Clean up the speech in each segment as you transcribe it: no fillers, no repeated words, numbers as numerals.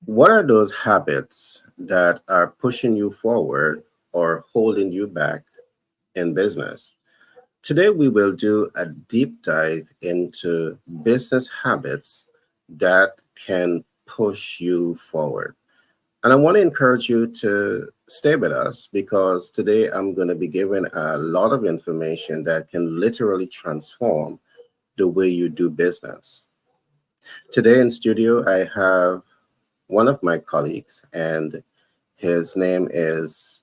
What are those habits that are pushing you forward or holding you back in business? Today, we will do a deep dive into business habits that can push you forward. And I want to encourage you to stay with us because today I'm going to be giving a lot of information that can literally transform the way you do business. Today in studio, I have one of my colleagues, and his name is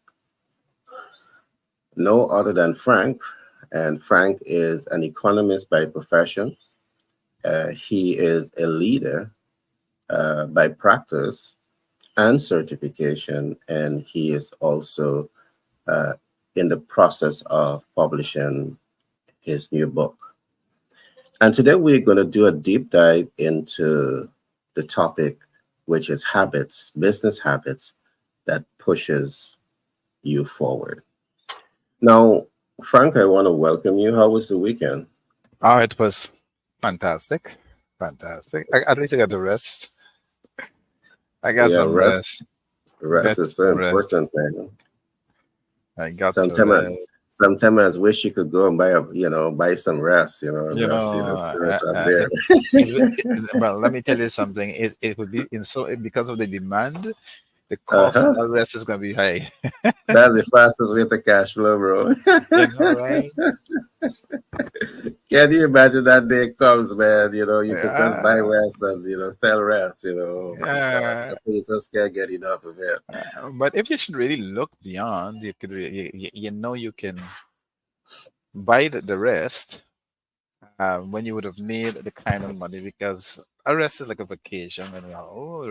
no other than Frank. And Frank is an economist by profession. He is a leader by practice and certification, and he is also uh, in the process of publishing his new book. And today we're going to do a deep dive into the topic, which is habits, business habits that pushes you forward. Now, Frank, I want to welcome you. How was the weekend? Oh, it was fantastic. Fantastic. At least I got the rest. I got Yeah, some rest. rest Got is so some rest. important, man. I got to Sometimes, rest. sometimes I wish you could go and buy some rest, and You just, know, spirit up there. well, let me tell you something. It would be in so because of the demand, the cost for Uh-huh. that rest is going to be high. That's the fastest way to cash flow, bro. You know, right? Can you imagine that day comes, man? You could just buy Yeah. rest and sell rest. Oh my God, Yeah. some people just can't get enough of it. But if you should really look beyond, you could you know you can buy the rest when you would have made the kind of money because a rest is like a vacation and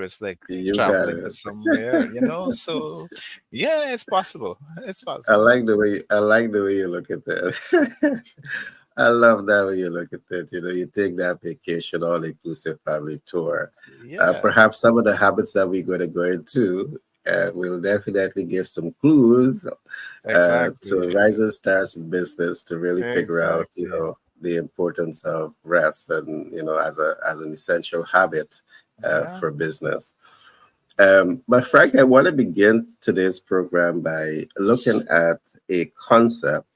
it's like You got traveling to it. somewhere, so yeah, it's possible. It's I possible. like the way I like the way you look at that. I love that when you look at it. You take that vacation, all inclusive family tour. Yeah, Perhaps some of the habits that we're going to go into will definitely give some clues to exactly, rising stars in business to really figure out, exactly. the importance of rest and as an essential habit Yeah. for business. But Frank, I want to begin today's program by looking at a concept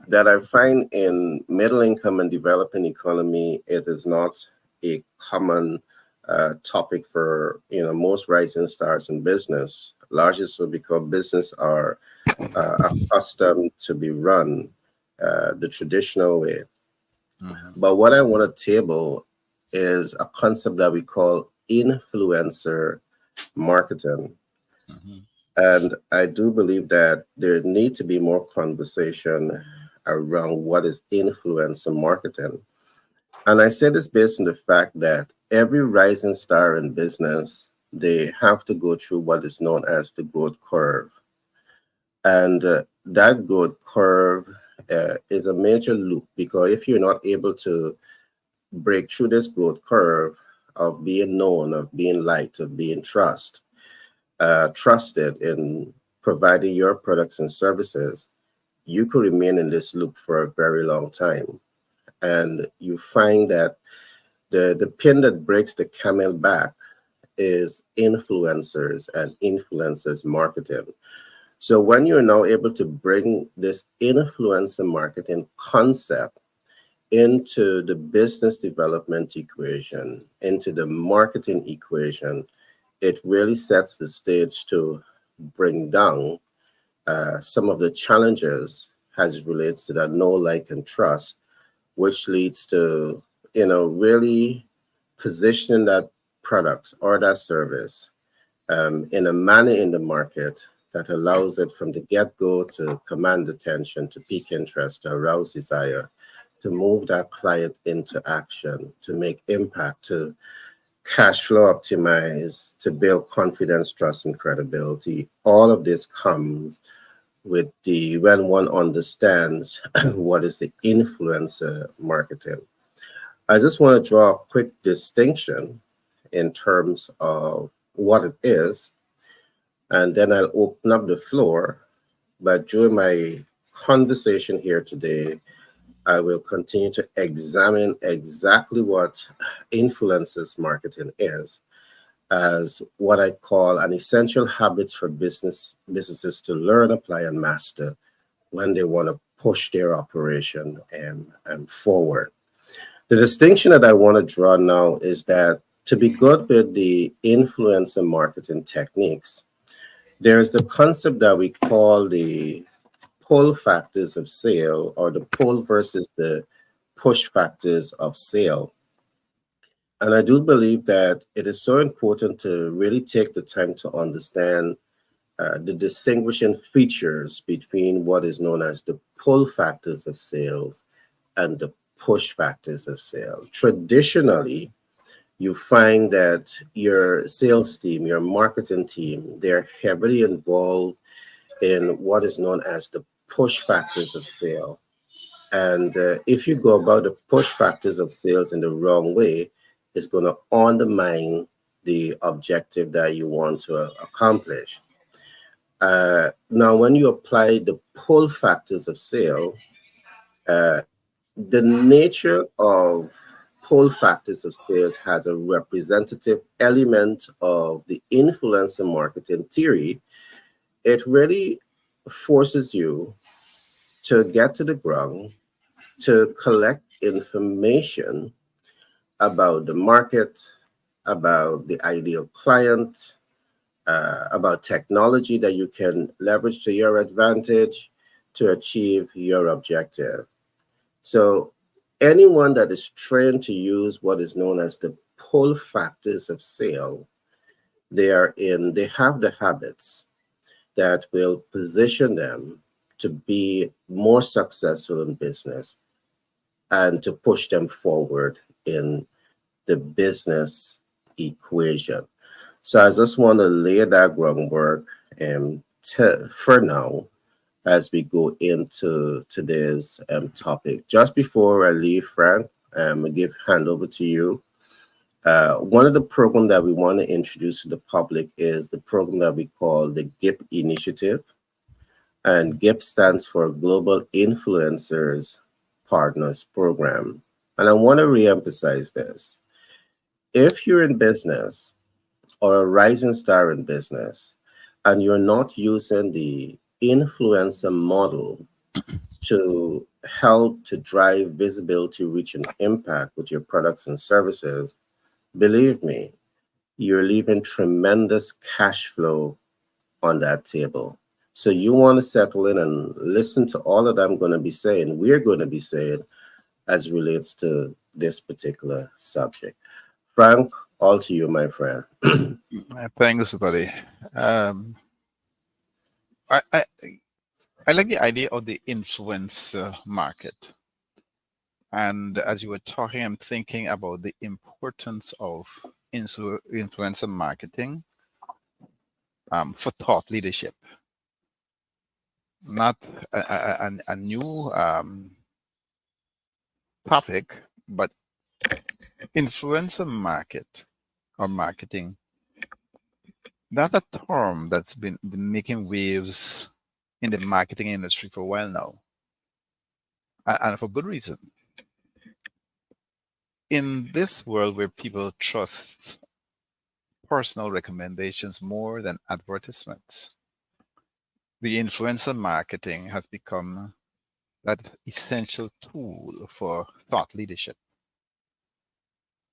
that I find in middle income and developing economy, it is not a common topic for most rising stars in business. Largely so because business are accustomed to be run the traditional way. Mhm, But what I want to table is a concept that we call influencer marketing. mhm, And I do believe that there need to be more conversation around what is influencer marketing. And I say this based on the fact that every rising star in business, they have to go through what is known as the growth curve. And that growth curve is a major loop because if you're not able to break through this growth curve of being known, of being liked, of being trusted in providing your products and services, you could remain in this loop for a very long time. And you find that the pin that breaks the camel back is influencers and influencers marketing. So when you're now able to bring this influencer marketing concept into the business development equation, into the marketing equation, it really sets the stage to bring down some of the challenges as it relates to that know, like, and trust, which leads to, really positioning that products or that service in a manner in the market that allows it from the get-go to command attention, to pique interest, to arouse desire, to move that client into action, to make impact, to cash flow optimize, to build confidence, trust, and credibility. All of this comes with the when one understands what is the influencer marketing. I just want to draw a quick distinction in terms of what it is, and then I'll open up the floor. But during my conversation here today, I will continue to examine exactly what influencers marketing is as what I call an essential habits for businesses to learn, apply, and master when they want to push their operation and forward. The distinction that I want to draw now is that to be good with the influencer marketing techniques, there's the concept that we call the pull factors of sale, or the pull versus the push factors of sale. And I do believe that it is so important to really take the time to understand the distinguishing features between what is known as the pull factors of sales and the push factors of sale. Traditionally, you find that your sales team, your marketing team, they're heavily involved in what is known as the push factors of sale. And if you go about the push factors of sales in the wrong way, it's going to undermine the objective that you want to accomplish. Now, when you apply the pull factors of sale, uh, the nature of pull factors of sales has a representative element of the influencer marketing theory. It really forces you to get to the ground, to collect information about the market, about the ideal client, about technology that you can leverage to your advantage to achieve your objective. So, anyone that is trained to use what is known as the pull factors of sale, they have the habits that will position them to be more successful in business and to push them forward in the business equation. So I just want to lay that groundwork for now as we go into today's topic. Just before I leave, Frank, I give hand over to you. One of the programs that we want to introduce to the public is the program that we call the GIP Initiative. And GIP stands for Global Influencers Partners Program. And I want to reemphasize this. If you're in business or a rising star in business and you're not using the influencer model to help to drive visibility, reach, and impact with your products and services, believe me, you're leaving tremendous cash flow on that table. So you want to settle in and listen to all that I'm going to be saying, we're going to be saying as relates to this particular subject. Frank, all to you, my friend. Thanks, buddy. Um, I I like the idea of the influencer market. And as you were talking, I'm thinking about the importance of influencer marketing for thought leadership. Not a new topic, but influencer market or marketing. That's a term that's been making waves in the marketing industry for a while now, and for good reason. In this world where people trust personal recommendations more than advertisements, the influencer marketing has become that essential tool for thought leadership,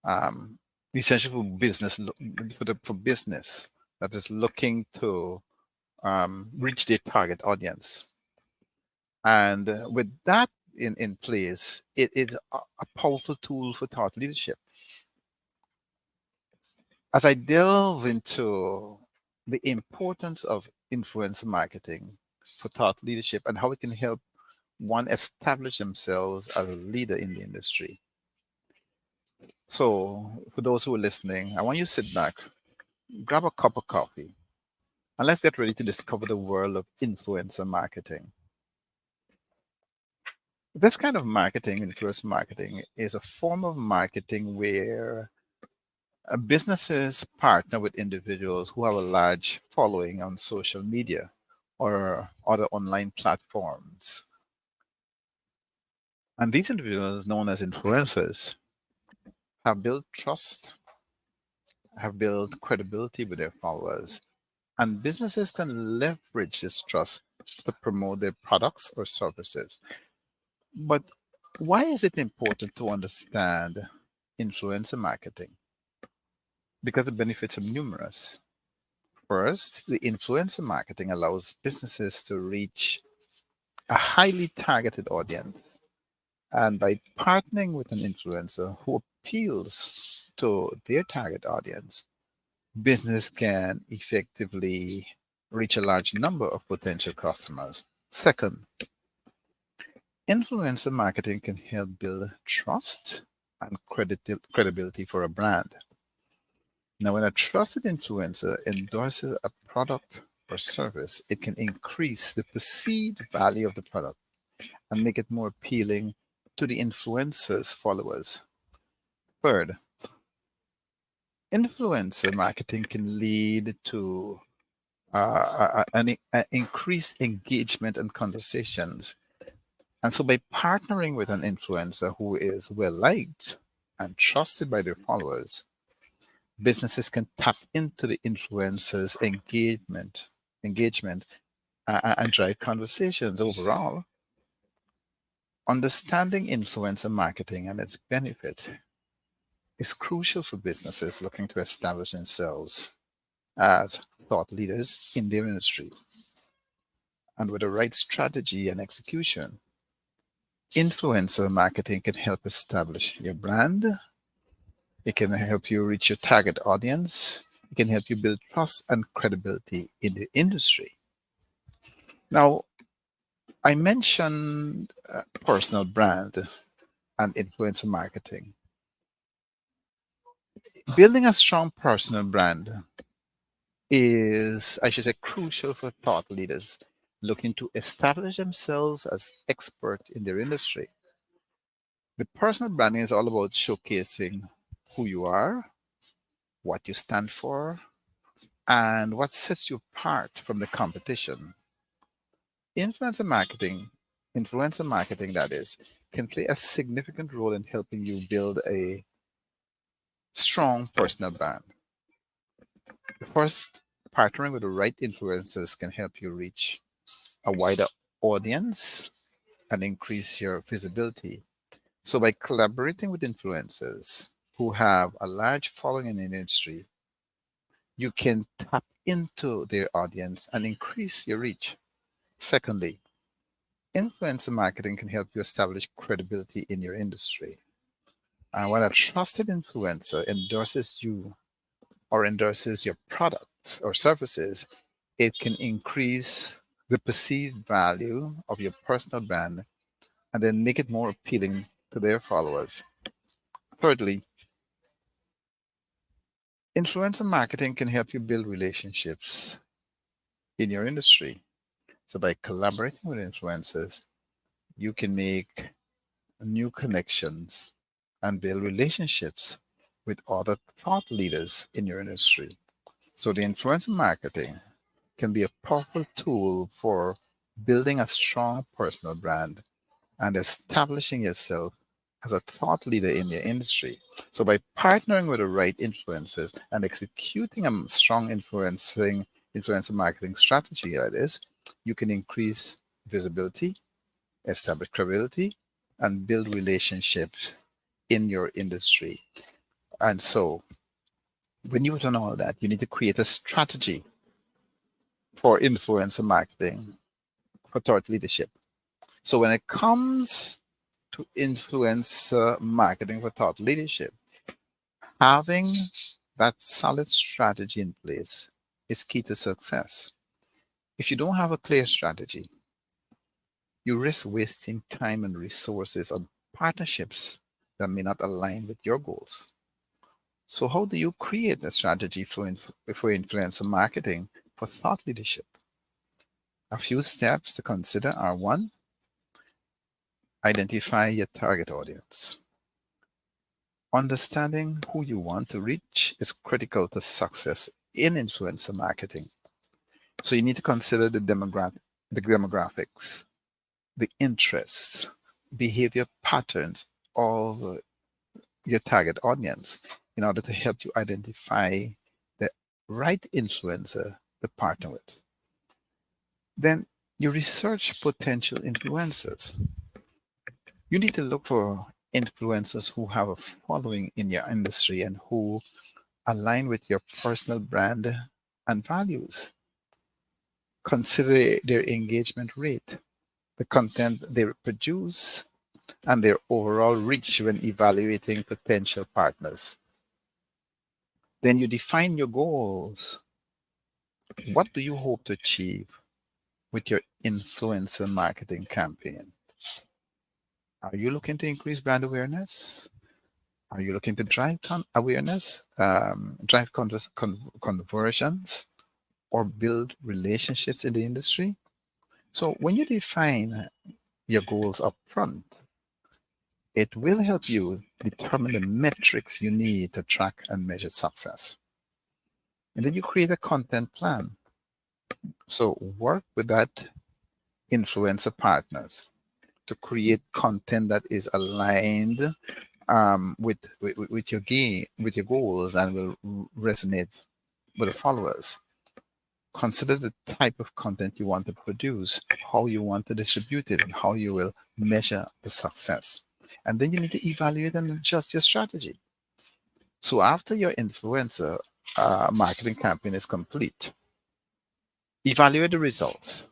um, essential for for business that is looking to reach their target audience. And with that in place, it is a powerful tool for thought leadership. As I delve into the importance of influencer marketing for thought leadership and how it can help one establish themselves as a leader in the industry. So, for those who are listening, I want you to sit back, grab a cup of coffee, and let's get ready to discover the world of influencer marketing. This kind of marketing, influencer marketing, is a form of marketing where businesses partner with individuals who have a large following on social media or other online platforms. And these individuals, known as influencers, have built trust, have built credibility with their followers, and businesses can leverage this trust to promote their products or services. But why is it important to understand influencer marketing? Because the benefits are numerous. First, the influencer marketing allows businesses to reach a highly targeted audience. And by partnering with an influencer who appeals to their target audience, business can effectively reach a large number of potential customers. Second, influencer marketing can help build trust and credibility for a brand. Now, when a trusted influencer endorses a product or service, it can increase the perceived value of the product and make it more appealing to the influencer's followers. Third, influencer marketing can lead to an increased engagement and conversations. And so, by partnering with an influencer who is well liked and trusted by their followers, businesses can tap into the influencer's engagement and drive conversations. Overall, understanding influencer marketing and its benefit is crucial for businesses looking to establish themselves as thought leaders in their industry. And with the right strategy and execution, influencer marketing can help establish your brand. It can help you reach your target audience. It can help you build trust and credibility in the industry. Now, I mentioned personal brand and influencer marketing. Building a strong personal brand is, I should say, crucial for thought leaders looking to establish themselves as experts in their industry. The personal branding is all about showcasing who you are, what you stand for, and what sets you apart from the competition. Influencer marketing, influencer marketing that is, can play a significant role in helping you build a strong personal brand. First, partnering with the right influencers can help you reach a wider audience and increase your visibility. So, by collaborating with influencers who have a large following in the industry, you can tap into their audience and increase your reach. Secondly, influencer marketing can help you establish credibility in your industry. And when a trusted influencer endorses you or endorses your products or services, it can increase the perceived value of your personal brand and then make it more appealing to their followers. Thirdly, influencer marketing can help you build relationships in your industry. So, by collaborating with influencers, you can make new connections and build relationships with other thought leaders in your industry. So, the influencer marketing can be a powerful tool for building a strong personal brand and establishing yourself as a thought leader in your industry. So, by partnering with the right influencers and executing a strong influencer marketing strategy like this, you can increase visibility, establish credibility, and build relationships in your industry. And so, when you've done all that, you need to create a strategy for influencer marketing for thought leadership. So, when it comes to influencer marketing for thought leadership, having that solid strategy in place is key to success. If you don't have a clear strategy, you risk wasting time and resources on partnerships that may not align with your goals. So, how do you create a strategy for influencer marketing for thought leadership? A few steps to consider are: one, identify your target audience. Understanding who you want to reach is critical to success in influencer marketing. So, you need to consider the demographics, the interests, behavior patterns of your target audience. in order to help you identify the right influencer to partner with. Then you research potential influencers. You need to look for influencers who have a following in your industry and who align with your personal brand and values. Consider their engagement rate, the content they produce, and their overall reach when evaluating potential partners. Then you define your goals. What do you hope to achieve with your influencer marketing campaign? Are you looking to increase brand awareness? Are you looking to drive awareness, drive conversions, or build relationships in the industry? So when you define your goals up front, it will help you determine the metrics you need to track and measure success. And then you create a content plan. So work with that influencer partners to create content that is aligned with your with your goals and will resonate with the followers. Consider the type of content you want to produce, how you want to distribute it, and how you will measure the success. And then you need to evaluate and adjust your strategy. So after your influencer marketing campaign is complete, evaluate the results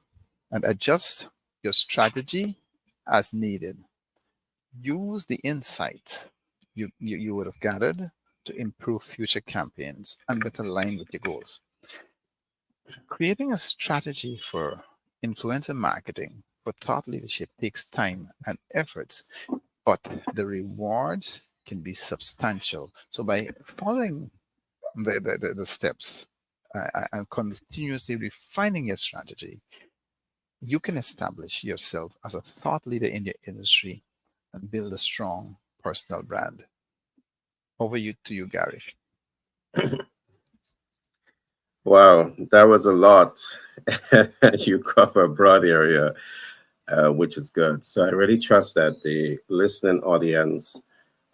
and adjust your strategy as needed. Use the insight you would have gathered to improve future campaigns and better align with your goals. Creating a strategy for influencer marketing for thought leadership takes time and efforts, but the rewards can be substantial. So by following the steps and continuously refining your strategy, you can establish yourself as a thought leader in your industry and build a strong personal brand. Over to you, Gary. Wow, that was a lot. You cover a broad area, which is good. So I really trust that the listening audience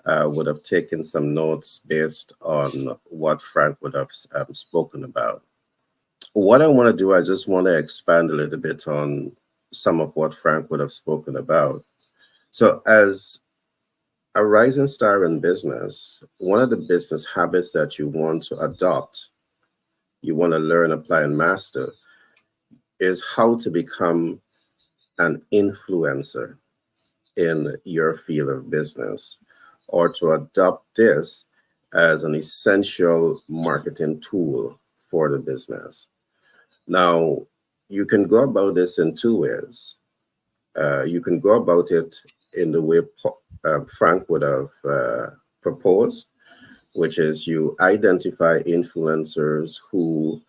would have taken some notes based on what Frank would have spoken about. What I want to do, I just want to expand a little bit on some of what Frank would have spoken about. So, as a rising star in business, one of the business habits that you want to adopt, you want to learn, apply, and master is how to become an influencer in your field of business, or to adopt this as an essential marketing tool for the business. Now, you can go about this in two ways. You can go about it in the way Frank would have proposed, which is you identify influencers who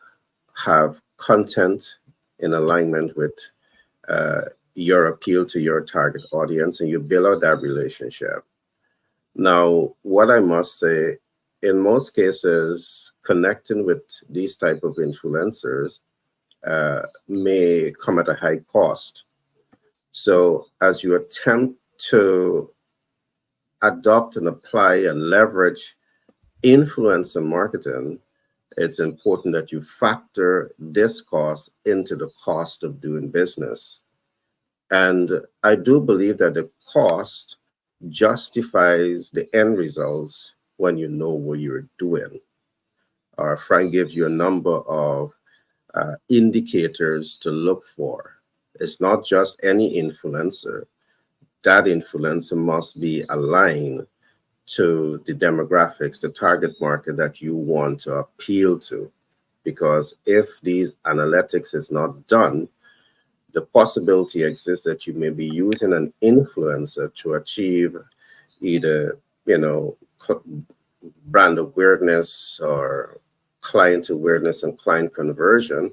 have content in alignment with uh, your appeal to your target audience, and you build out that relationship. Now, what I must say, in most cases, connecting with these type of influencers may come at a high cost. So, as you attempt to adopt and apply and leverage influencer marketing, it's important that you factor this cost into the cost of doing business. And I do believe that the cost justifies the end results when you know what you're doing. Frank gives you a number of indicators to look for. It's not just any influencer. That influencer must be aligned to the demographics, the target market that you want to appeal to. Because if these analytics is not done, the possibility exists that you may be using an influencer to achieve either, brand awareness or client awareness and client conversion,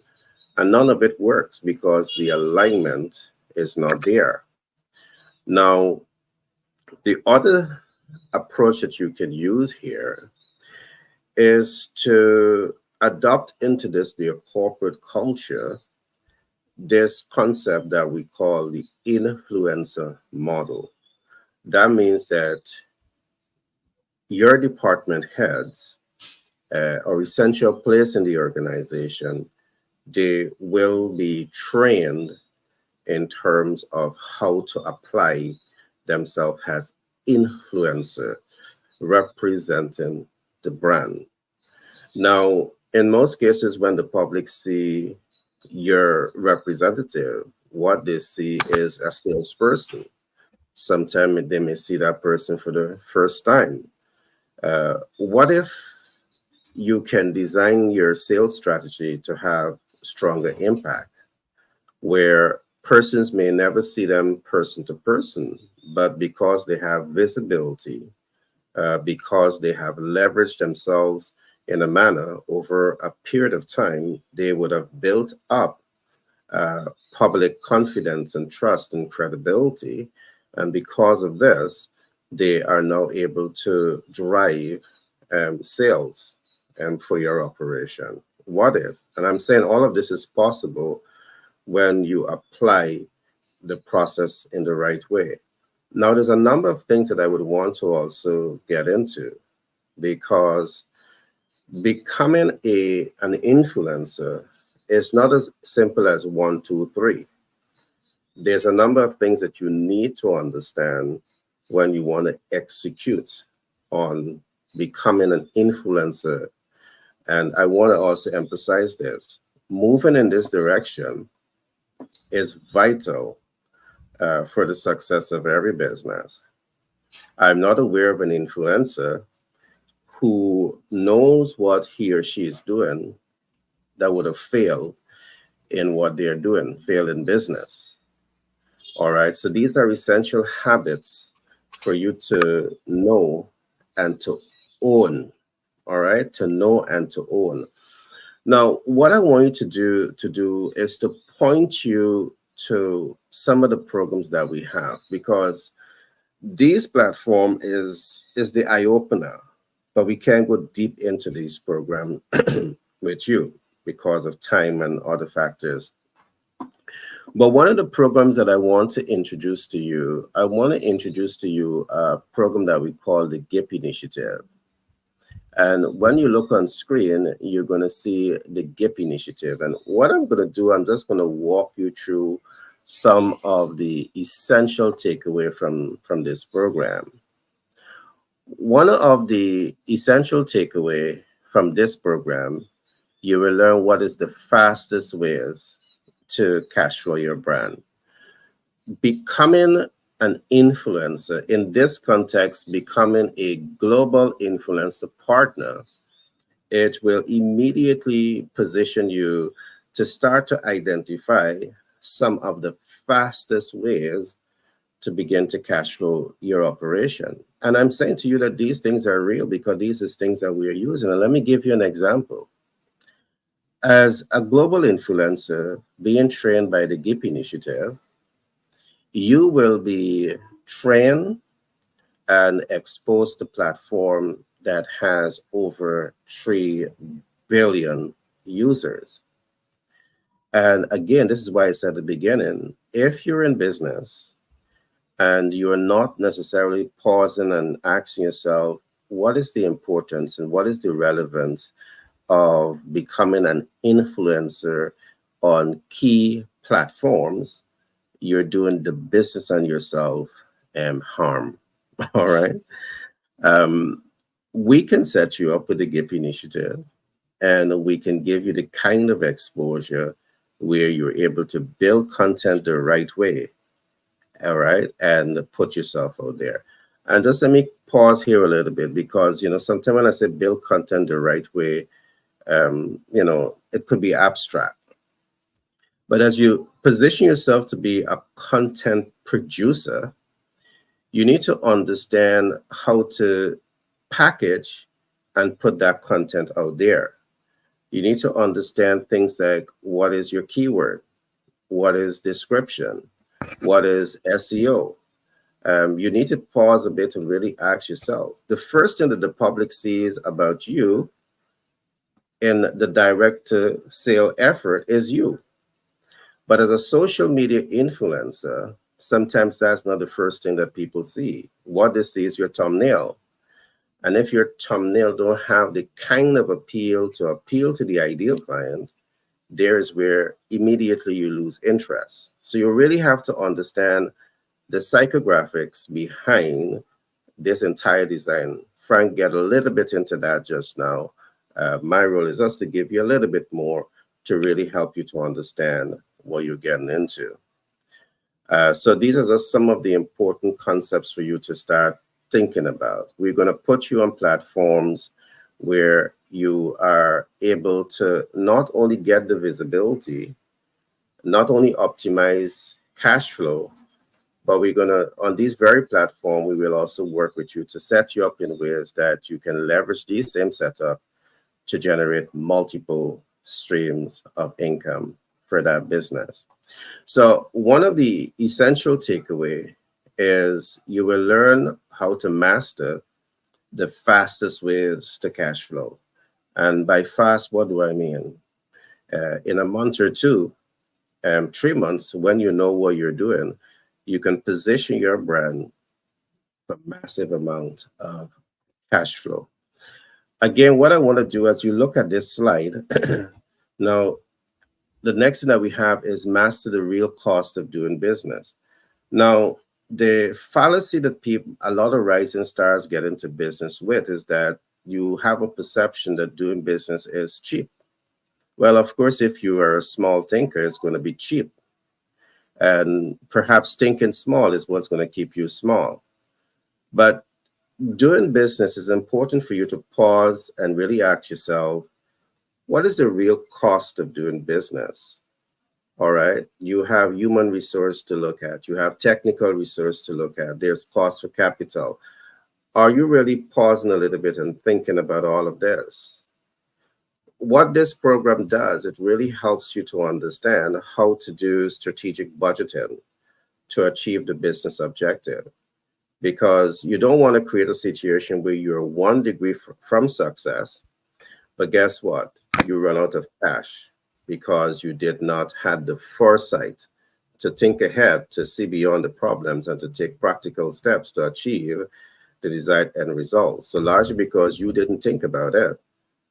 and none of it works because the alignment is not there. Now, the other approach that you can use here is to adopt into this their corporate culture this concept that we call the influencer model. That means that your department heads or essential place in the organization, they will be trained in terms of how to apply themselves as influencer representing the brand. Now, in most cases, when the public see your representative, what they see is a salesperson. Sometimes they may see that person for the first time. What if you can design your sales strategy to have stronger impact, where persons may never see them person to person, but because they have visibility, because they have leveraged themselves in a manner over a period of time, they would have built up uh, public confidence and trust and credibility. And because of this, they are now able to drive sales for your operation. What if? And I'm saying all of this is possible when you apply the process in the right way. Now, there's a number of things that I would want to also get into because becoming an influencer is not as simple as one, two, three. There's a number of things that you need to understand when you want to execute on becoming an influencer. And I want to also emphasize this: moving in this direction is vital for the success of every business. I'm not aware of an influencer who knows what he or she is doing that would have failed in what they're doing, failed in business. All right. So these are essential habits for you to know and to own. All right. To know and to own. Now, what I want you to do is to point you to some of the programs that we have because this platform is the eye opener, but we can't go deep into this program with you because of time and other factors. But one of the programs that I want to introduce to you, I want to introduce to you a program that we call the GIP Initiative. And when you look on screen, you're going to see the GIP Initiative. And what I'm going to do, I'm just going to walk you through some of the essential takeaway from this program. One of the essential takeaway from this program, you will learn what is the fastest ways to cash flow your brand. Becoming an influencer, in this context, becoming a global influencer partner, it will immediately position you to start to identify some of the fastest ways to begin to cash flow your operation. And I'm saying to you that these things are real because these are things that we are using. And let me give you an example. As a global influencer being trained by the GIP Initiative, you will be trained and exposed to platform that has over 3 billion users. And again, this is why I said at the beginning, if you're in business and you're not necessarily pausing and asking yourself, what is the importance and what is the relevance of becoming an influencer on key platforms, you're doing the business and yourself harm. All right. Um, we can set you up with the GIP Initiative and we can give you the kind of exposure where you're able to build content the right way. All right. And put yourself out there. And just let me pause here a little bit because, sometimes when I say build content the right way, it could be abstract. But as you position yourself to be a content producer, you need to understand how to package and put that content out there. You need to understand things like what is your keyword, what is description, what is SEO. You need to pause a bit and really ask yourself. The first thing that the public sees about you in the direct to sale effort is you. But as a social media influencer, sometimes that's not the first thing that people see. What they see is your thumbnail. And if your thumbnail don't have the kind of appeal to the ideal client, there's where immediately you lose interest. So you really have to understand the psychographics behind this entire design. Frank get a little bit into that just now. My role is just to give you a little bit more to really help you to understand what you're getting into. So these are just some of the important concepts for you to start thinking about. We're going to put you on platforms where you are able to not only get the visibility, not only optimize cash flow, but we're going to, on this very platform, we will also work with you to set you up in ways that you can leverage this same setup to generate multiple streams of income for that business. So one of the essential takeaway is you will learn how to master the fastest ways to cash flow. And by fast, what do I mean? In a month or two, 3 months, when you know what you're doing, you can position your brand for massive amount of cash flow. Again, what I want to do as you look at this slide, now the next thing that we have is master the real cost of doing business. Now, the fallacy that people, a lot of rising stars get into business with is that you have a perception that doing business is cheap. Well, of course, if you are a small thinker, it's going to be cheap. And perhaps thinking small is what's going to keep you small. But doing business is important for you to pause and really ask yourself, what is the real cost of doing business? All right. You have human resource to look at. You have technical resource to look at. There's cost for capital. Are you really pausing a little bit and thinking about all of this? What this program does, it really helps you to understand how to do strategic budgeting to achieve the business objective. Because you don't want to create a situation where you're 1 degree from success, but guess what? You run out of cash because you did not have the foresight to think ahead, to see beyond the problems, and to take practical steps to achieve the desired end result. So largely because you didn't think about it,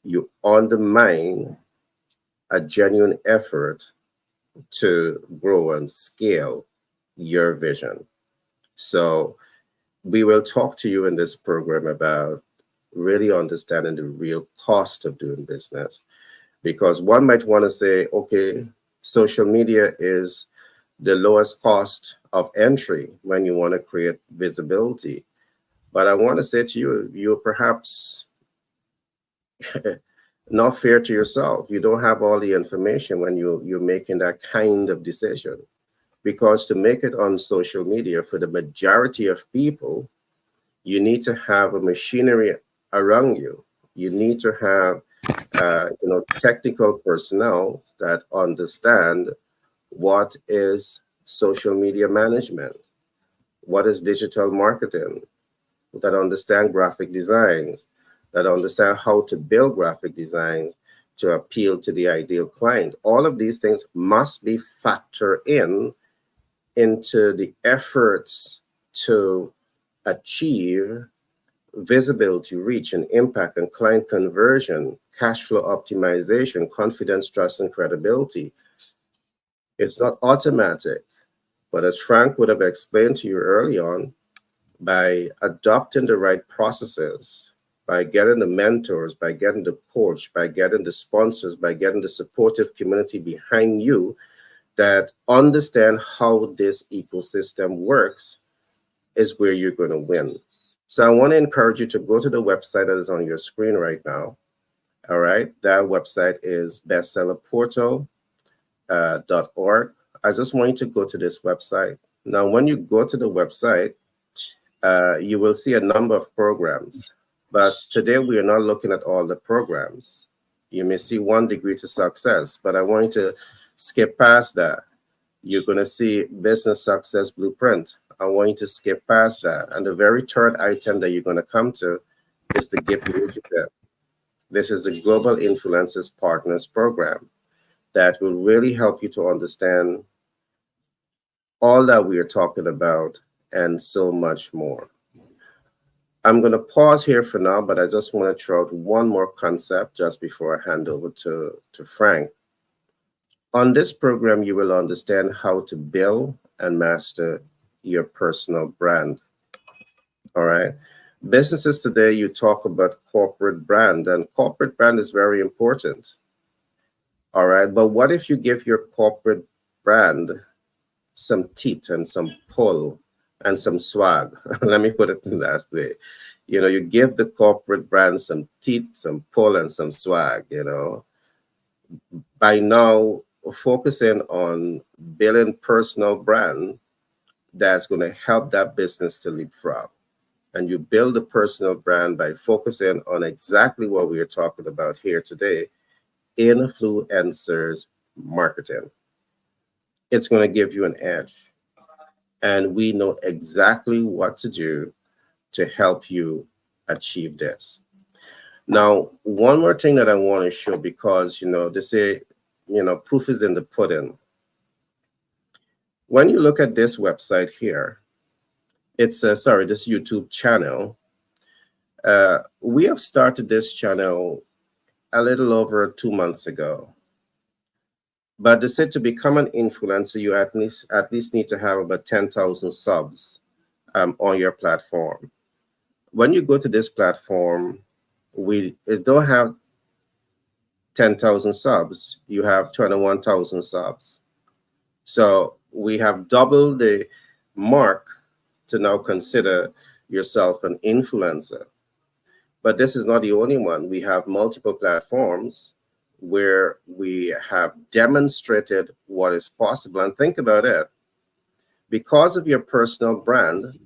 you undermine a genuine effort to grow and scale your vision. So we will talk to you in this program about really understanding the real cost of doing business. Because one might want to say, okay, social media is the lowest cost of entry when you want to create visibility. But I want to say to you, you're perhaps not fair to yourself. You don't have all the information when you're making that kind of decision. Because to make it on social media for the majority of people, you need to have a machinery around you. You need to have technical personnel that understand what is social media management, what is digital marketing, that understand graphic designs, that understand how to build graphic designs to appeal to the ideal client. All of these things must be factored into the efforts to achieve visibility, reach, and impact and client conversion, cash flow optimization, confidence, trust, and credibility. It's not automatic, but as Frank would have explained to you early on, by adopting the right processes, by getting the mentors, by getting the coach, by getting the sponsors, by getting the supportive community behind you that understand how this ecosystem works, is where you're going to win. So I want to encourage you to go to the website that is on your screen right now. All right. That website is bestsellerportal.org. I just want you to go to this website. Now, when you go to the website, you will see a number of programs. But today we are not looking at all the programs. You may see 1 degree to success, but I want you to skip past that. You're going to see business success blueprint. I want you to skip past that. And the very third item that you're going to come to is the Gift Initiative. This is the Global Influencers Partners Program that will really help you to understand all that we are talking about and so much more. I'm going to pause here for now, but I just want to throw out one more concept just before I hand over to Frank. On this program, you will understand how to build and master your personal brand. All right. Businesses today, you talk about corporate brand, and corporate brand is very important. All right. But what if you give your corporate brand some teeth and some pull and some swag? Let me put it in that way. You give the corporate brand some teeth, some pull, and some swag, by now focusing on building personal brand that's going to help that business to leapfrog. And you build a personal brand by focusing on exactly what we are talking about here today, influencers marketing. It's going to give you an edge. And we know exactly what to do to help you achieve this. Now, one more thing that I want to show, because, they say, proof is in the pudding. When you look at this website here, it's this YouTube channel. We have started this channel a little over 2 months ago. But they said to become an influencer, you at least need to have about 10,000 subs on your platform. When you go to this platform, we it don't have 10,000 subs. You have 21,000 subs. So we have doubled the mark to now consider yourself an influencer. But this is not the only one. We have multiple platforms where we have demonstrated what is possible. And think about it. Because of your personal brand,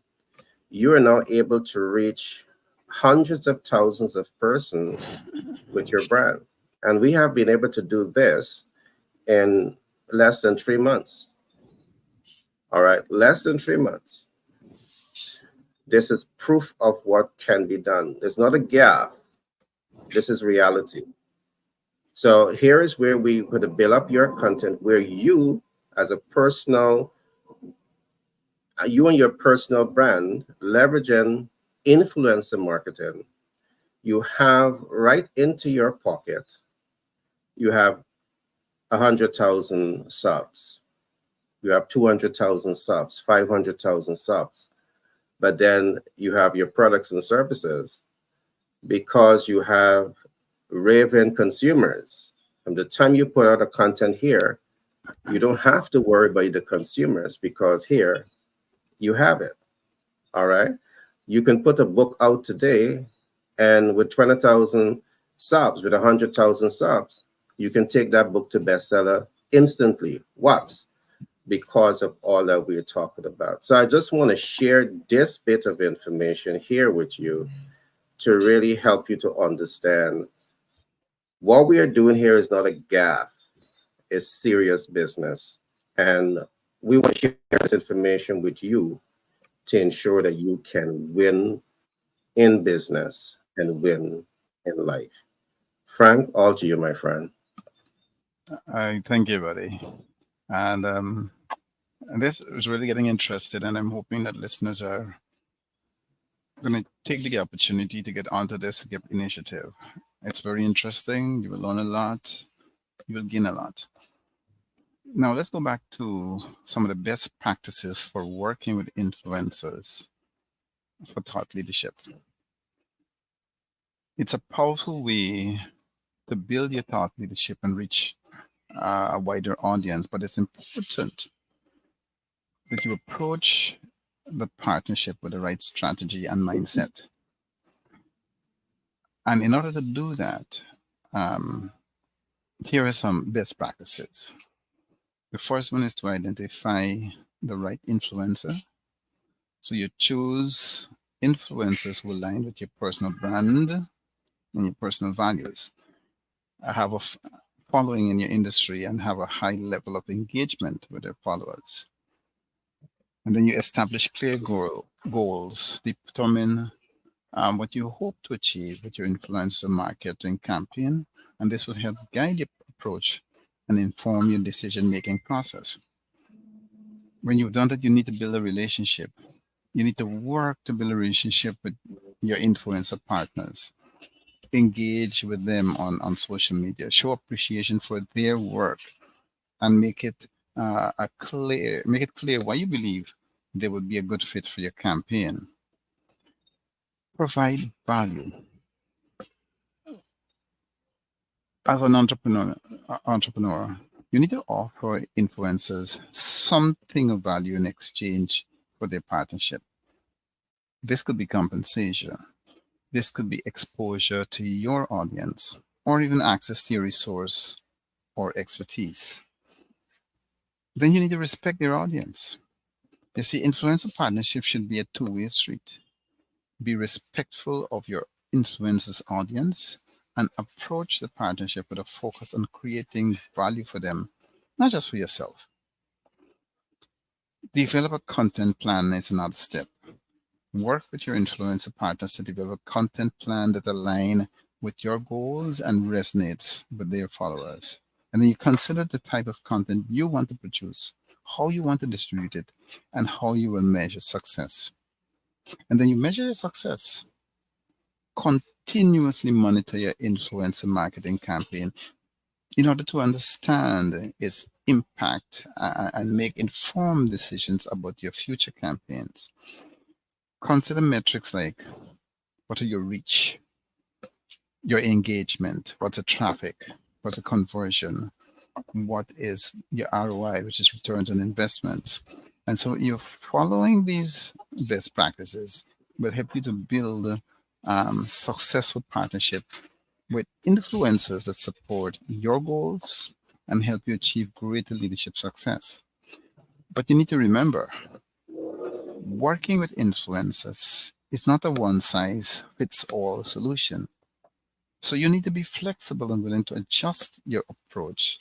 you are now able to reach hundreds of thousands of persons with your brand. And we have been able to do this in less than 3 months. All right, less than 3 months. This is proof of what can be done. It's not a gap. This is reality. So here is where we could build up your content, where you, as a personal, you and your personal brand, leveraging influencer marketing, you have right into your pocket, you have 100,000 subs, you have 200,000 subs, 500,000 subs, but then you have your products and services because you have raving consumers. From the time you put out a content here, you don't have to worry about the consumers because here you have it. All right. You can put a book out today, and with 20,000 subs, with 100,000 subs, you can take that book to bestseller instantly. Whoops. Because of all that we're talking about. So I just want to share this bit of information here with you to really help you to understand what we are doing here is not a gaffe, it's serious business. And we want to share this information with you to ensure that you can win in business and win in life. Frank, all to you, my friend. I thank you, buddy. And this is really getting interested, and I'm hoping that listeners are going to take the opportunity to get onto this GIP initiative. It's very interesting. You will learn a lot. You will gain a lot. Now, let's go back to some of the best practices for working with influencers for thought leadership. It's a powerful way to build your thought leadership and reach a wider audience, but it's important that you approach the partnership with the right strategy and mindset. And in order to do that, um, here are some best practices. The first one is to identify the right influencer. So you choose influencers who align with your personal brand and your personal values. Have a following in your industry and have a high level of engagement with their followers. And then you establish clear goals, determine what you hope to achieve with your influencer marketing campaign, and this will help guide your approach and inform your decision-making process. When you've done that, you need to build a relationship. You need to work to build a relationship with your influencer partners. Engage with them on social media. Show appreciation for their work and make it clear why you believe they would be a good fit for your campaign. Provide value. As an entrepreneur, you need to offer influencers something of value in exchange for their partnership. This could be compensation. This could be exposure to your audience, or even access to your resource or expertise. Then you need to respect your audience. You see, influencer partnership should be a two-way street. Be respectful of your influencer's audience and approach the partnership with a focus on creating value for them, not just for yourself. Develop a content plan is another step. Work with your influencer partners to develop a content plan that align with your goals and resonates with their followers. And then you consider the type of content you want to produce, how you want to distribute it, and how you will measure success. And then you measure your success. Continuously monitor your influencer marketing campaign in order to understand its impact and make informed decisions about your future campaigns. Consider metrics like what are your reach, your engagement, what's the traffic, what's the conversion, what is your ROI, which is returns on investment. And so you're following these best practices will help you to build successful partnership with influencers that support your goals and help you achieve greater leadership success. But you need to remember, working with influencers is not a one size fits all solution. So you need to be flexible and willing to adjust your approach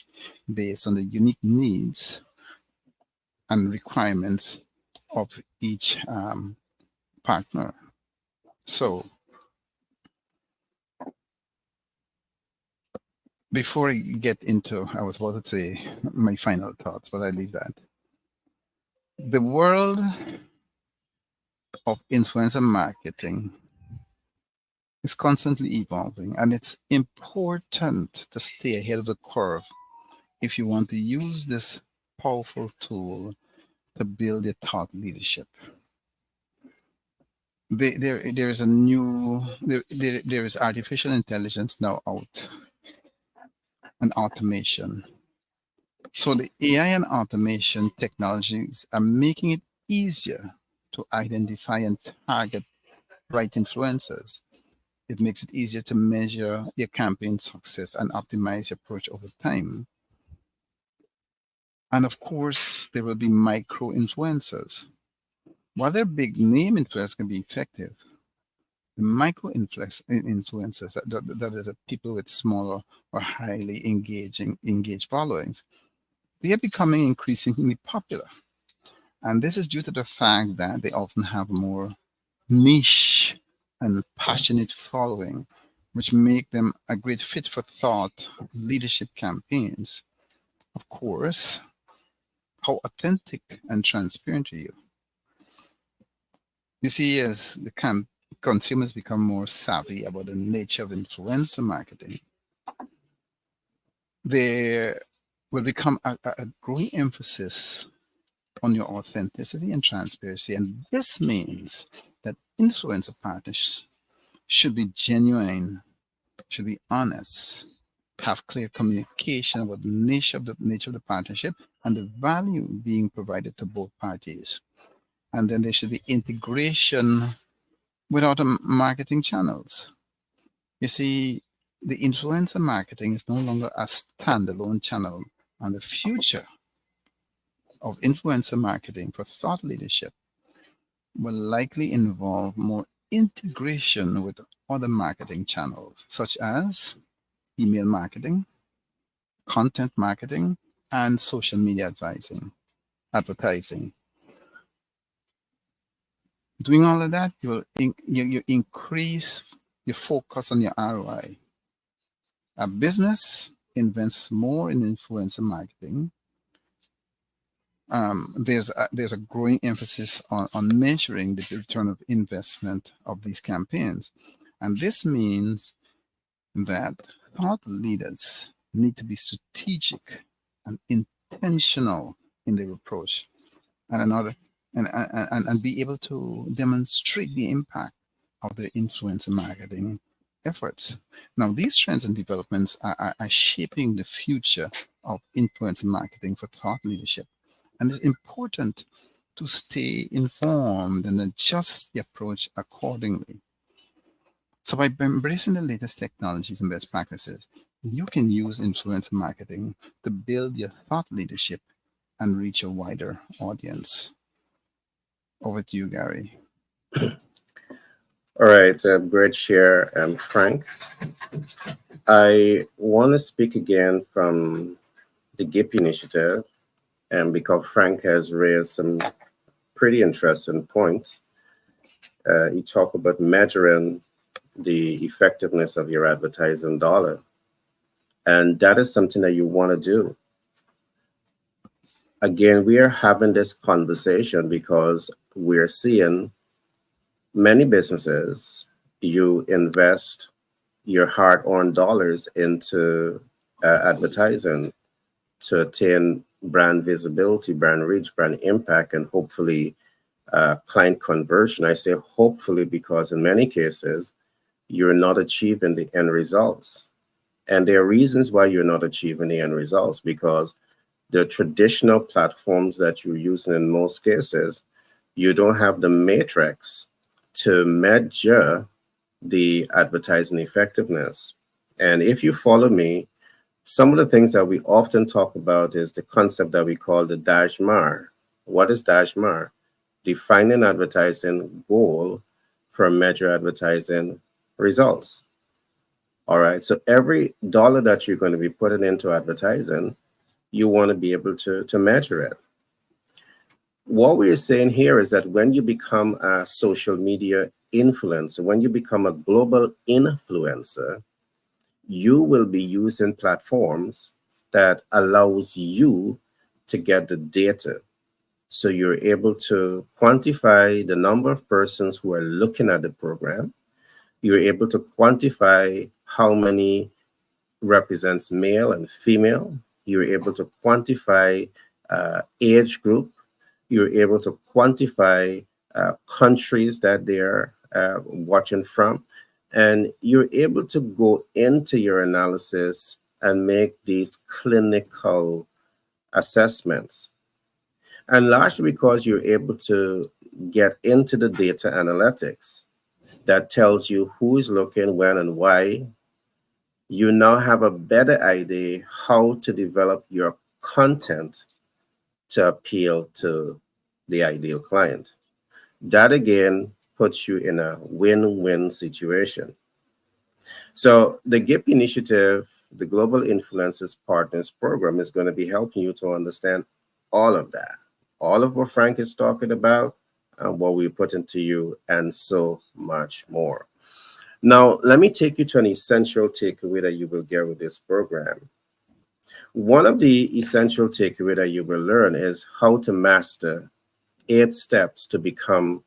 based on the unique needs and requirements of each partner. So before I get into, I was about to say my final thoughts, but I leave that. The world of influencer marketing is constantly evolving, and it's important to stay ahead of the curve if you want to use this powerful tool to build your thought leadership. There is a new there is artificial intelligence now out and automation. So the AI and automation technologies are making it easier to identify and target right influencers. It makes it easier to measure your campaign success and optimize your approach over time. And of course, there will be micro influencers. While their big name influencers can be effective, the micro influencers, that is, people with smaller or highly engaged followings, they are becoming increasingly popular. And this is due to the fact that they often have more niche and passionate following, which make them a great fit for thought leadership campaigns. Of course, how authentic and transparent are you? You see, as the consumers become more savvy about the nature of influencer marketing, there will become a growing emphasis on your authenticity and transparency. And this means that influencer partners should be genuine, should be honest, have clear communication about the nature of the partnership and the value being provided to both parties. And then there should be integration with other marketing channels. You see, the influencer marketing is no longer a standalone channel, and the future of influencer marketing for thought leadership will likely involve more integration with other marketing channels, such as email marketing, content marketing, and social media advertising. Doing all of that, you increase your focus on your ROI. A business invests more in influencer marketing there's a growing emphasis on measuring the return of investment of these campaigns. And this means that thought leaders need to be strategic and intentional in their approach and another and be able to demonstrate the impact of their influencer marketing efforts. Now, these trends and developments are shaping the future of influencer marketing for thought leadership. And it's important to stay informed and adjust the approach accordingly. So, by embracing the latest technologies and best practices, you can use influencer marketing to build your thought leadership and reach a wider audience. Over to you, Gary. All right, great share, Frank. I want to speak again from the GIP initiative, and because Frank has raised some pretty interesting points. You talk about measuring the effectiveness of your advertising dollar, and that is something that you want to do. Again, we are having this conversation because we're seeing many businesses, you invest your hard-earned dollars into advertising to attain brand visibility, brand reach, brand impact, and hopefully client conversion. I say hopefully because in many cases, you're not achieving the end results. And there are reasons why you're not achieving the end results because the traditional platforms that you're using in most cases, you don't have the matrix to measure the advertising effectiveness. And if you follow me, some of the things that we often talk about is the concept that we call the DASHMAR. What is DASHMAR? Defining advertising goal for measure advertising results. All right. So every dollar that you're going to be putting into advertising, you want to be able to measure it. What we're saying here is that when you become a social media influencer, when you become a global influencer, you will be using platforms that allows you to get the data. So you're able to quantify the number of persons who are looking at the program. You're able to quantify how many represents male and female. You're able to quantify age group. You're able to quantify countries that they're watching from. And you're able to go into your analysis and make these clinical assessments. And largely because you're able to get into the data analytics that tells you who is looking, when, and why, you now have a better idea how to develop your content to appeal to the ideal client. That again puts you in a win-win situation. So the GIP initiative, the Global Influencers Partners Program, is going to be helping you to understand all of that, all of what Frank is talking about, and what we put into you, and so much more. Now, let me take you to an essential takeaway that you will get with this program. One of the essential takeaway that you will learn is how to master 8 steps to become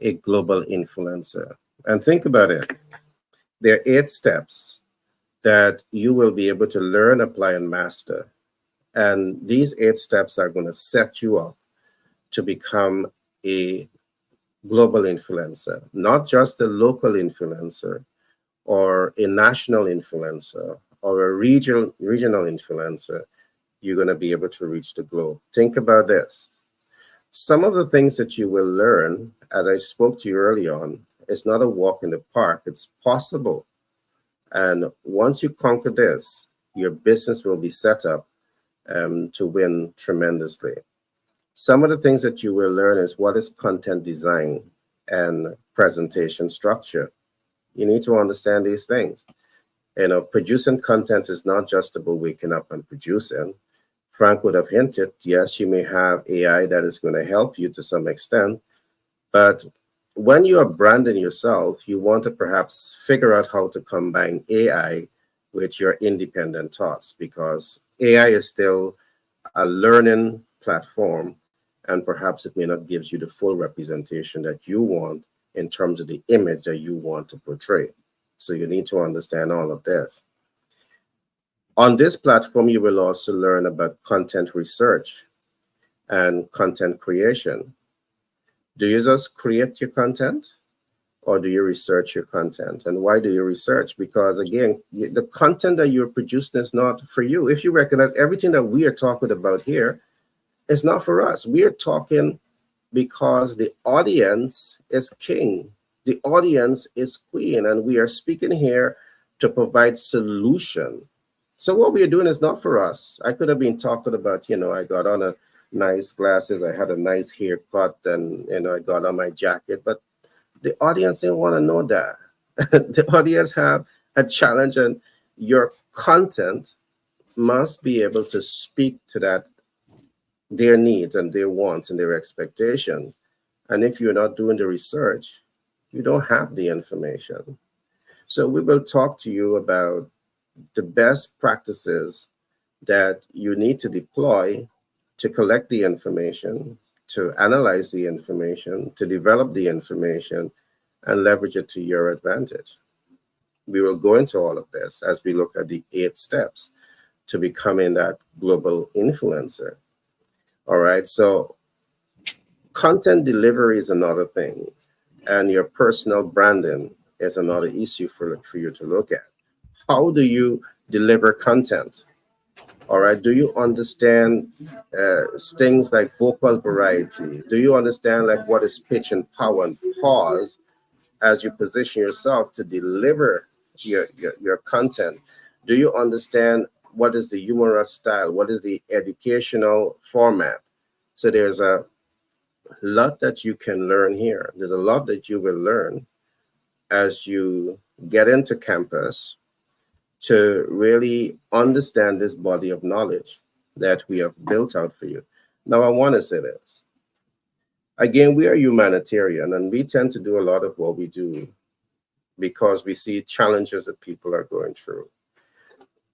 a global influencer. And think about it. There are 8 steps that you will be able to learn, apply, and master. And these 8 steps are going to set you up to become a global influencer, not just a local influencer or a national influencer or a regional influencer. You're going to be able to reach the globe. Think about this. Some of the things that you will learn, as I spoke to you early on, it's not a walk in the park. It's possible. And once you conquer this, your business will be set up to win tremendously. Some of the things that you will learn is what is content design and presentation structure. You need to understand these things. Producing content is not just about waking up and producing. Frank would have hinted, yes, you may have AI that is going to help you to some extent, but when you are branding yourself, you want to perhaps figure out how to combine AI with your independent thoughts because AI is still a learning platform, and perhaps it may not give you the full representation that you want in terms of the image that you want to portray. So you need to understand all of this. On this platform, you will also learn about content research and content creation. Do you just create your content, or do you research your content? And why do you research? Because again, the content that you're producing is not for you. If you recognize everything that we are talking about here is not for us, we are talking because the audience is king, the audience is queen, and we are speaking here to provide solution. So what we are doing is not for us. I could have been talking about, I got on a nice glasses, I had a nice haircut, and I got on my jacket, but the audience didn't want to know that. The audience have a challenge, and your content must be able to speak to that, their needs and their wants and their expectations. And if you're not doing the research, you don't have the information. So we will talk to you about the best practices that you need to deploy to collect the information, to analyze the information, to develop the information, and leverage it to your advantage. We will go into all of this as we look at the 8 steps to becoming that global influencer. All right. So content delivery is another thing, and your personal branding is another issue for you to look at. How do you deliver content? All right. Do you understand things like vocal variety? Do you understand like what is pitch and power and pause as you position yourself to deliver your content? Do you understand what is the humorous style? What is the educational format? So there's a lot that you can learn here. There's a lot that you will learn as you get into campus to really understand this body of knowledge that we have built out for you. Now, I want to say this. Again, we are humanitarian, and we tend to do a lot of what we do because we see challenges that people are going through.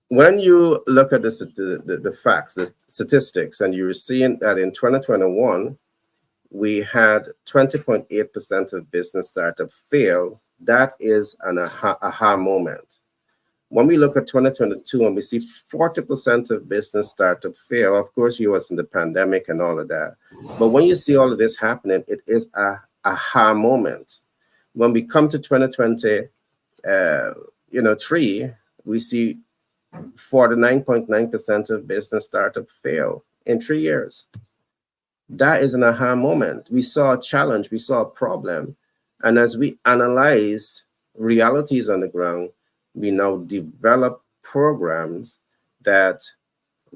When you look at the facts, the statistics, and you're seeing that in 2021, we had 20.8% of business startup fail. That is an aha moment. When we look at 2022 and we see 40% of business startup fail, of course, you was in the pandemic and all of that. But when you see all of this happening, it is a aha moment. When we come to 2023, we see 49.9% of business startup fail in 3 years. That is an aha moment. We saw a challenge, we saw a problem. And as we analyze realities on the ground, we now develop programs that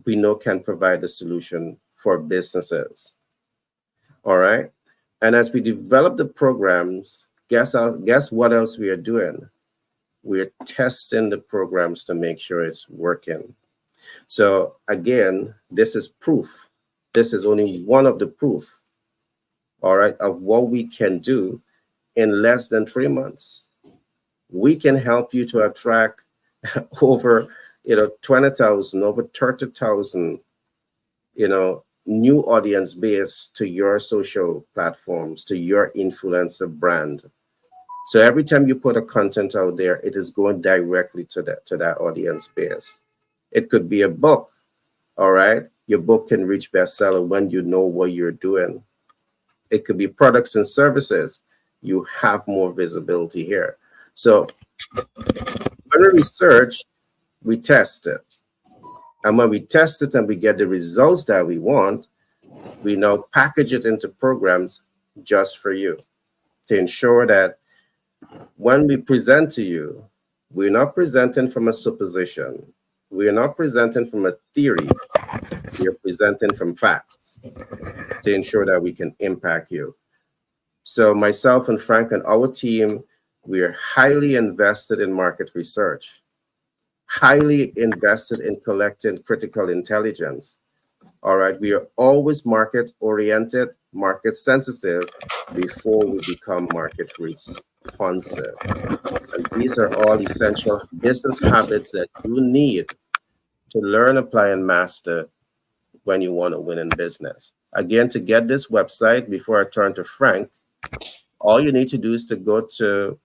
we know can provide a solution for businesses. All right. And as we develop the programs, guess what else we are doing? We're testing the programs to make sure it's working. So again, this is proof. This is only one of the proof, all right, of what we can do in less than 3 months. We can help you to attract over 20,000, over 30,000, new audience base to your social platforms, to your influencer brand. So every time you put a content out there, it is going directly to that audience base. It could be a book, all right? Your book can reach bestseller when you know what you're doing. It could be products and services. You have more visibility here. So when we research, we test it. And when we test it and we get the results that we want, we now package it into programs just for you to ensure that when we present to you, we're not presenting from a supposition. We're not presenting from a theory. We are presenting from facts to ensure that we can impact you. So myself and Frank and our team, we are highly invested in market research, highly invested in collecting critical intelligence. All right, we are always market oriented, market sensitive before we become market responsive. And these are all essential business habits that you need to learn, apply, and master when you want to win in business. Again, to get this website, before I turn to Frank, all you need to do is to go to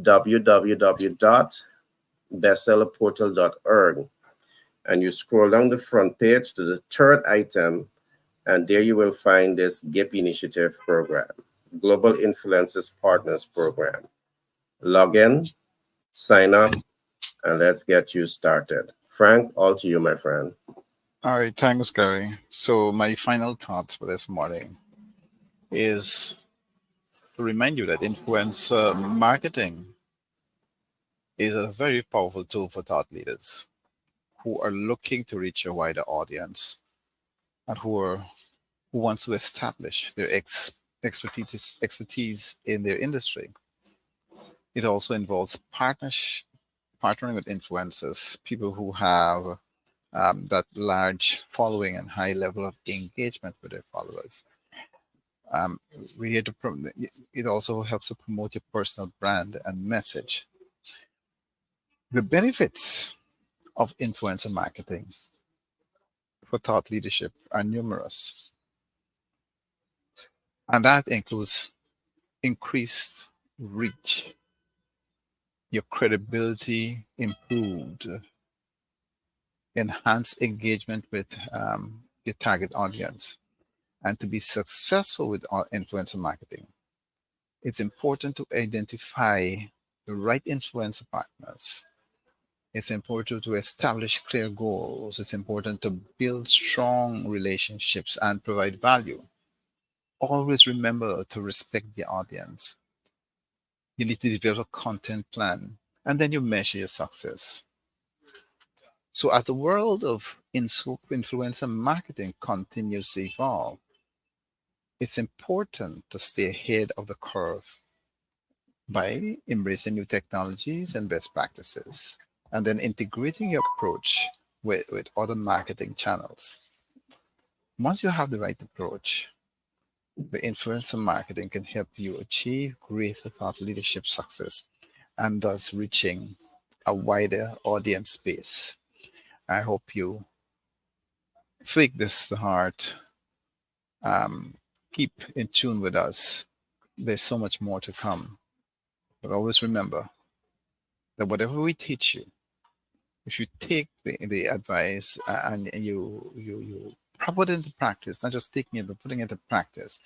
www.bestsellerportal.org, and you scroll down the front page to the third item, and there you will find this GIP Initiative program, Global Influencers Partners Program. Log in, sign up, and let's get you started. Frank, all to you, my friend. All right, thanks, Gary. So, my final thoughts for this morning is to remind you that influencer marketing is a very powerful tool for thought leaders who are looking to reach a wider audience and who wants to establish their expertise in their industry. It also involves partnering with influencers, people who have that large following and high level of engagement with their followers. Um, we here to it also helps to promote your personal brand and message. The benefits of influencer marketing for thought leadership are numerous, and that includes increased reach, your credibility improved, enhanced engagement with your target audience. And to be successful with our influencer marketing, it's important to identify the right influencer partners. It's important to establish clear goals. It's important to build strong relationships and provide value. Always remember to respect the audience. You need to develop a content plan, and then you measure your success. So, as the world of influencer marketing continues to evolve, it's important to stay ahead of the curve by embracing new technologies and best practices, and then integrating your approach with other marketing channels. Once you have the right approach, the influencer marketing can help you achieve greater thought leadership success and thus reaching a wider audience base. I hope you take this to heart. Um, Keep in tune with us. There's so much more to come. But always remember that whatever we teach you, if you take the advice and you put it into practice, not just taking it, but putting it into practice,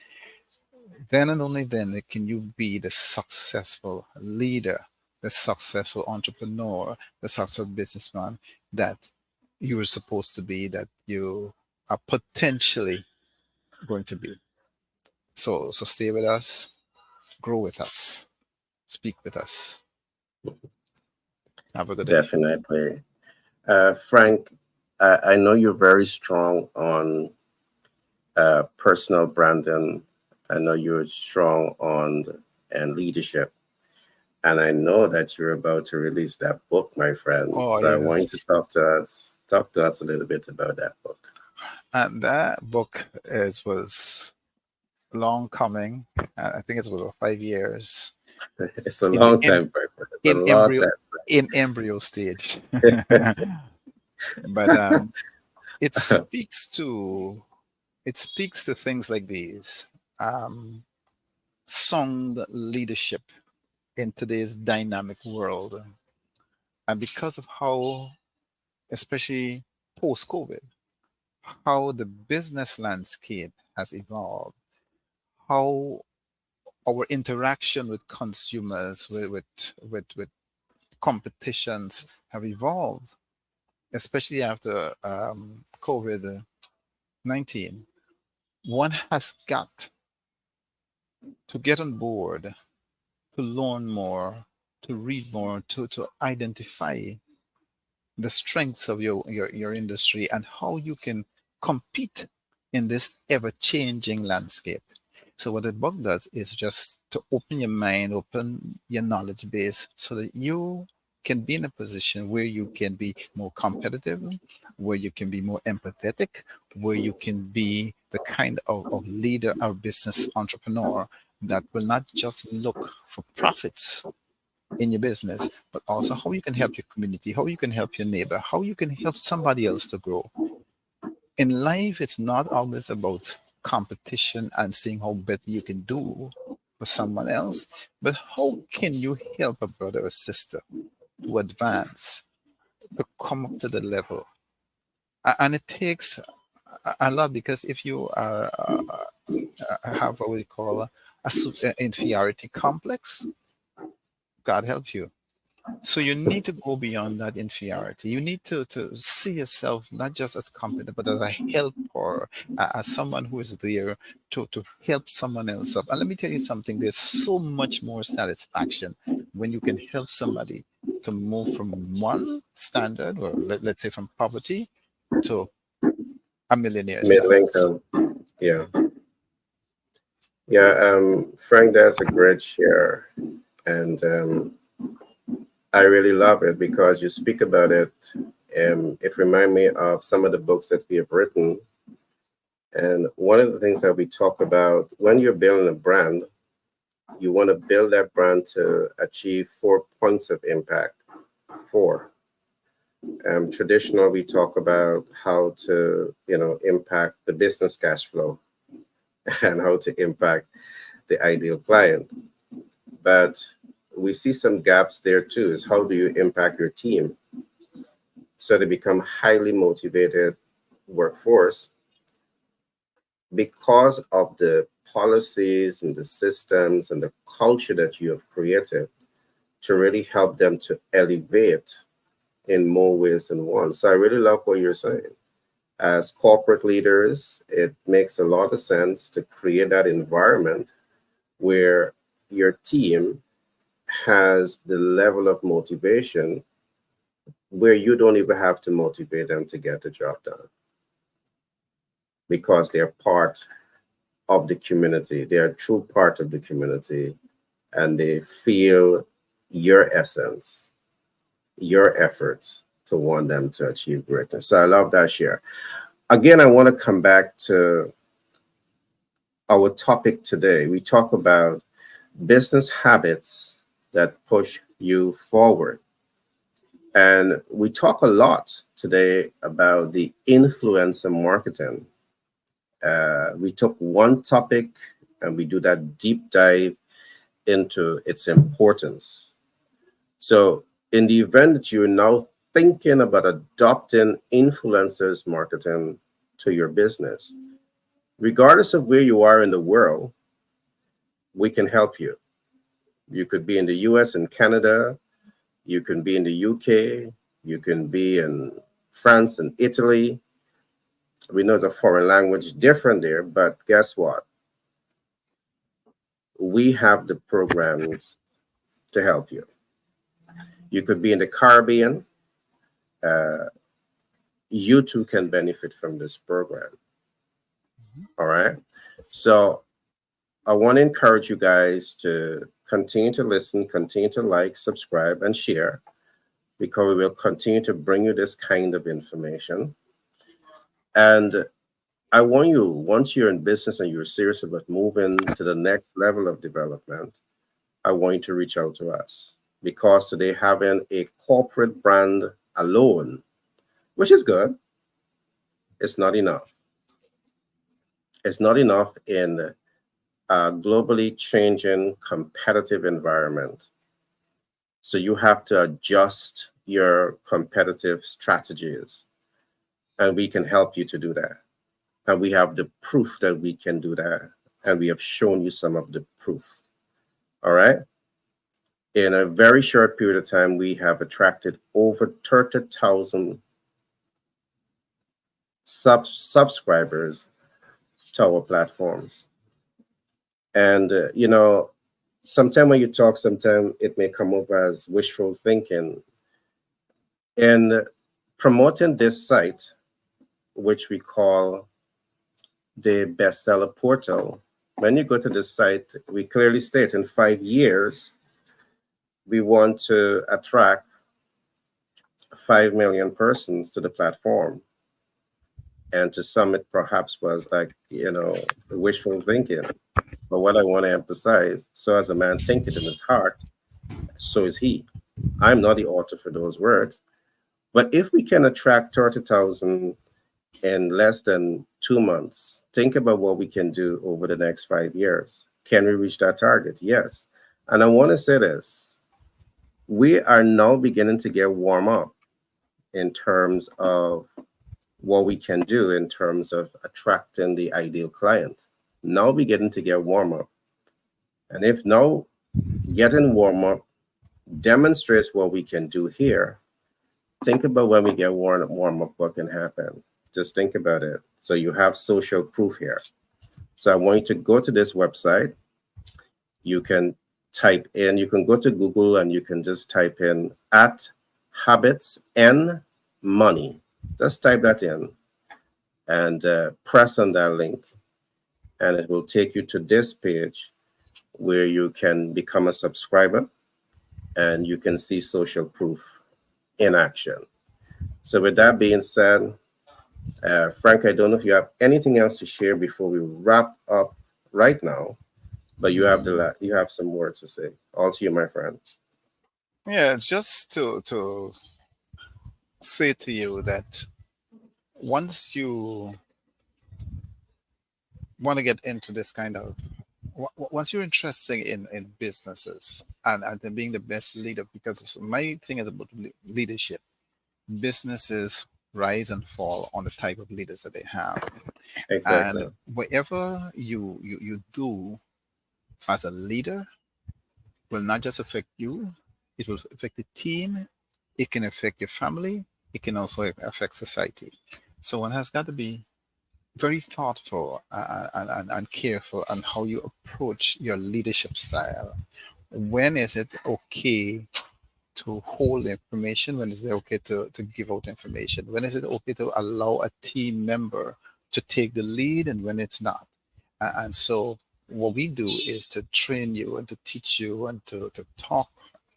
then and only then can you be the successful leader, the successful entrepreneur, the successful businessman that you were supposed to be, that you are potentially going to be. So stay with us, grow with us, speak with us. Have a good day. Definitely. Frank, I know you're very strong on personal branding. I know you're strong on and leadership. And I know that you're about to release that book, my friend. Oh, So I want you to yes. talk to us a little bit about that book. And that book was long coming. I think it's about 5 years It's a in long em, time, my friend. It's a in lot embryo in embryo stage. But it speaks to things like these. Um, Sound leadership in today's dynamic world, and because of how, especially post COVID, how the business landscape has evolved, how our interaction with consumers, with competitions have evolved, especially after COVID 19. One has got to get on board, to learn more, to read more, to identify the strengths of your industry and how you can compete in this ever changing landscape. So, what the book does is just to open your mind, open your knowledge base so that you can be in a position where you can be more competitive, where you can be more empathetic, where you can be the kind of leader or business entrepreneur that will not just look for profits in your business, but also how you can help your community, how you can help your neighbor, how you can help somebody else to grow. In life, it's not always about competition and seeing how better you can do for someone else, but how can you help a brother or sister to advance, to come up to the level? And it takes a lot, because if you are have what we call a inferiority complex, God help you. So you need to go beyond that inferiority. You need to see yourself not just as competent, but as a helper, as someone who is there to help someone else up. And let me tell you something, there's so much more satisfaction when you can help somebody to move from one standard, or let's say from poverty to a millionaire Middle status. income. Yeah. Yeah. Frank, that's a great share. And I really love it because you speak about it. It reminds me of some of the books that we have written. And one of the things that we talk about when you're building a brand, you want to build that brand to achieve 4 points of impact. Four. Traditional, we talk about how to, impact the business cash flow and how to impact the ideal client. But we see some gaps there too. Is how do you impact your team so they become highly motivated workforce because of the policies and the systems and the culture that you have created to really help them to elevate in more ways than one. So I really love what you're saying. As corporate leaders, it makes a lot of sense to create that environment where your team has the level of motivation where you don't even have to motivate them to get the job done because they're part of the community. They're a true part of the community and they feel your essence, your efforts to want them to achieve greatness. So I love that share. Again, I want to come back to our topic today. We talk about business habits that push you forward. And we talk a lot today about the influencer marketing. We took one topic and we do that deep dive into its importance. So, in the event that you're now thinking about adopting influencers marketing to your business, regardless of where you are in the world, we can help you. You could be in the US and Canada, you can be in the UK, you can be in France and Italy. We know it's a foreign language different there, but guess what? We have the programs to help you. You could be in the Caribbean. Uh, you too can benefit from this program. All right. So I want to encourage you guys to continue to listen, continue to like, subscribe, and share because we will continue to bring you this kind of information. And I want you, once you're in business and you're serious about moving to the next level of development, I want you to reach out to us because today having a corporate brand alone, which is good, it's not enough. It's not enough in a globally changing competitive environment. So you have to adjust your competitive strategies, and we can help you to do that. And we have the proof that we can do that. And we have shown you some of the proof. All right. In a very short period of time, we have attracted over 30,000 subscribers to our platforms. And, sometimes when you talk, sometimes it may come over as wishful thinking. In promoting this site, which we call the bestseller portal, when you go to this site, we clearly state in 5 years, we want to attract 5 million persons to the platform. And to some, it perhaps was like, wishful thinking. But what I want to emphasize, so as a man thinketh in his heart, so is he. I'm not the author for those words. But if we can attract 30,000 in less than 2 months. Think about what we can do over the next 5 years. Can we reach that target? Yes. And I want to say this, we are now beginning to get warm up in terms of what we can do in terms of attracting the ideal client. Now beginning to get warm up. And if now getting warm up demonstrates what we can do here, think about when we get warm up, what can happen. Just think about it. So you have social proof here. So I want you to go to this website. You can you can go to Google and you can just type in at habits and money. Just type that in and press on that link, and it will take you to this page where you can become a subscriber and you can see social proof in action. So, with that being said, Frank, I don't know if you have anything else to share before we wrap up right now, but you have some words to say. All to you, my friend. Yeah, just to say to you that once you want to get into this kind of once you're interested in businesses and then being the best leader, because my thing is about leadership. Businesses rise and fall on the type of leaders that they have, and Exactly. whatever you do as a leader will not just affect you, it will affect the team, it can affect your family, it can also affect society. So one has got to be very thoughtful and careful on how you approach your leadership style. When is it okay to hold information? When is it okay to give out information? When is it okay to allow a team member to take the lead and when it's not? And so what we do is to train you and to teach you and to talk,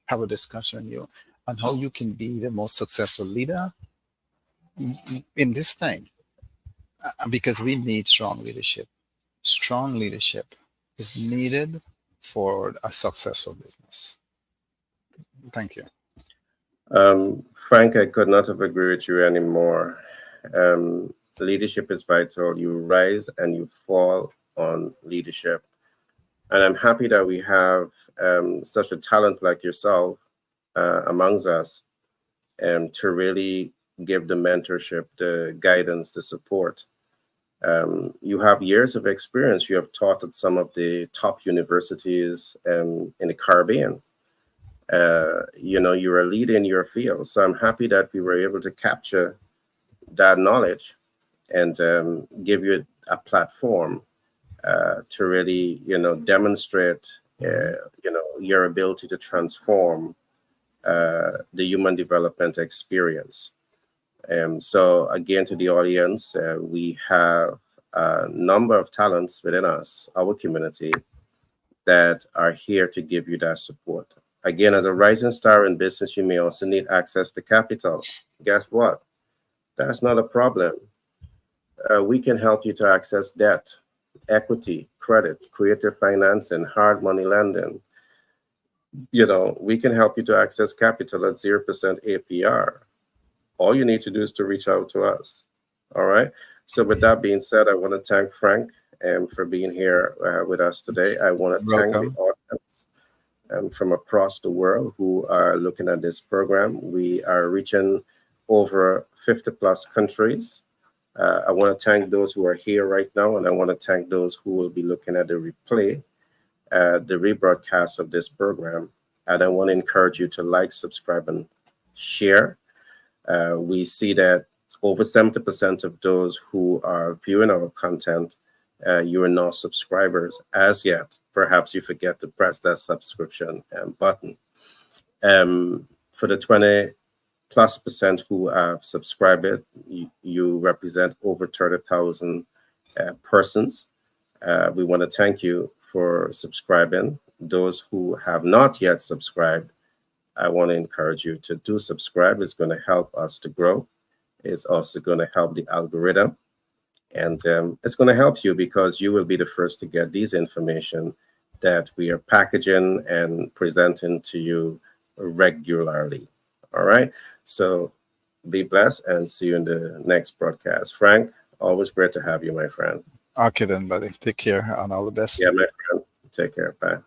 have a discussion on you on how you can be the most successful leader in this time. Because we need strong leadership. Strong leadership is needed for a successful business. Thank you. Frank, I could not have agreed with you anymore. Leadership is vital. You rise and you fall on leadership. And I'm happy that we have such a talent like yourself amongst us to really give the mentorship, the guidance, the support. You have years of experience. You have taught at some of the top universities in the Caribbean. You're a leader in your field. So I'm happy that we were able to capture that knowledge and give you a platform to really, demonstrate, your ability to transform the human development experience. So again, to the audience, we have a number of talents within us, our community, that are here to give you that support. Again, as a rising star in business, you may also need access to capital. Guess what? That's not a problem. We can help you to access debt, equity, credit, creative financing, hard money lending. We can help you to access capital at 0% APR. All you need to do is to reach out to us. All right. So, with that being said, I want to thank Frank for being here with us today. I want to thank the Welcome. audience from across the world who are looking at this program. We are reaching over 50 plus countries. I want to thank those who are here right now, and I want to thank those who will be looking at the replay, the rebroadcast of this program. And I want to encourage you to like, subscribe, and share. We see that over 70% of those who are viewing our content, you are not subscribers as yet. Perhaps you forget to press that subscription button. For the 20 plus percent who have subscribed, you represent over 30,000 persons. We want to thank you for subscribing. Those who have not yet subscribed, I want to encourage you to do subscribe. It's going to help us to grow. It's also going to help the algorithm. And it's going to help you because you will be the first to get these information that we are packaging and presenting to you regularly. All right. So Be blessed and see you in the next broadcast. Frank, always great to have you, my friend. Okay then, buddy. Take care and all the Yeah, best. my friend. Take care. Bye.